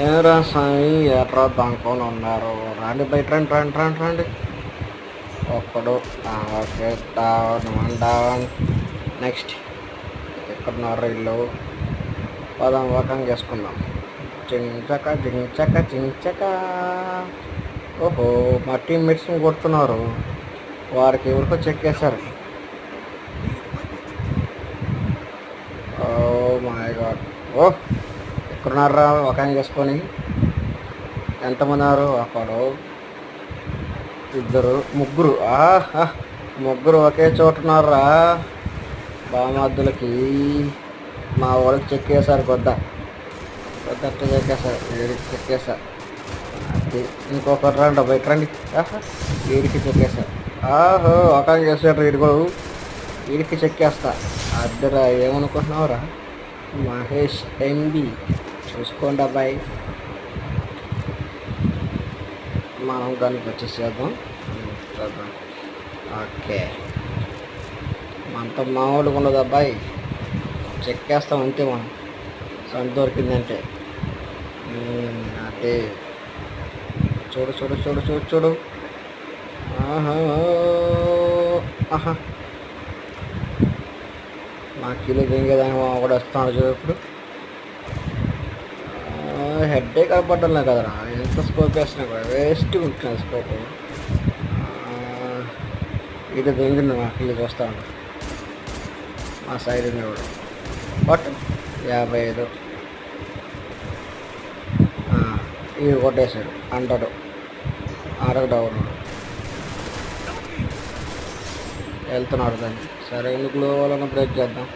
ఏరా స్వామి ఎట్రా దానుకొని ఉన్నారు. రండి బయట రండి రండి రండి రండి. ఒక్కడు ఓకే డౌన్ 1 డౌన్. నెక్స్ట్ ఎక్కడున్నారు ఇల్లు? పదం వాకం చేసుకుందాం. జించక జించక జించక. ఓహో మా టీం మెట్స్ని కొడుతున్నారు. వారికి ఎవరికో చెక్కేశారు. Oh my God. ఓ ఎక్కడున్నారా వాకం చేసుకొని? ఎంతమంది ఉన్నారు? ఒకడు, ఇద్దరు, ముగ్గురు. ముగ్గురు ఒకే చోట ఉన్నారా? బామద్దులకి మా వాళ్ళకి చెక్కేశారు. కొద్ద చెక్కేశారు. వీడికి చెక్కేశారు. అది ఇంకొకరు రండి బయట రండి. వీడికి చెక్కేశారు. ఒక చేసాడు వీడు కూడా. వీడికి చెక్కేస్తా. అద్దరా ఏమనుకుంటున్నావురా? మహేష్ ఎంబి చూసుకోండి అబ్బాయి. మనం దానికి వచ్చేసేద్దాం. చూద్దాం. ఓకే మనతో మామూలుగా ఉండదు అబ్బాయి. చెక్కేస్తాం అంతే మనం. సంత దొరికిందంటే. అదే చూడు చూడు చూడు చూడు చూడు. ఆహా మా కిలో దింగేదానికి కూడా వస్తున్నాడు చూడు. ఇప్పుడు హెడ్డే కనపడ్డా కదరా. ఎంత స్కోప్ వేస్తున్నా కూడా వేస్ట్ ఉంటున్నాను స్కోప్. ఇది దింగింది మా కిలో చూస్తాను. మా సైడ్ ఉంది కూడా. బట్ 55 ఇవి కొట్టేశాడు. 100 డౌన్ వెళ్తున్నాడు దాన్ని. సరే ఎందుకు వాళ్ళని బ్రేక్ చేద్దాం.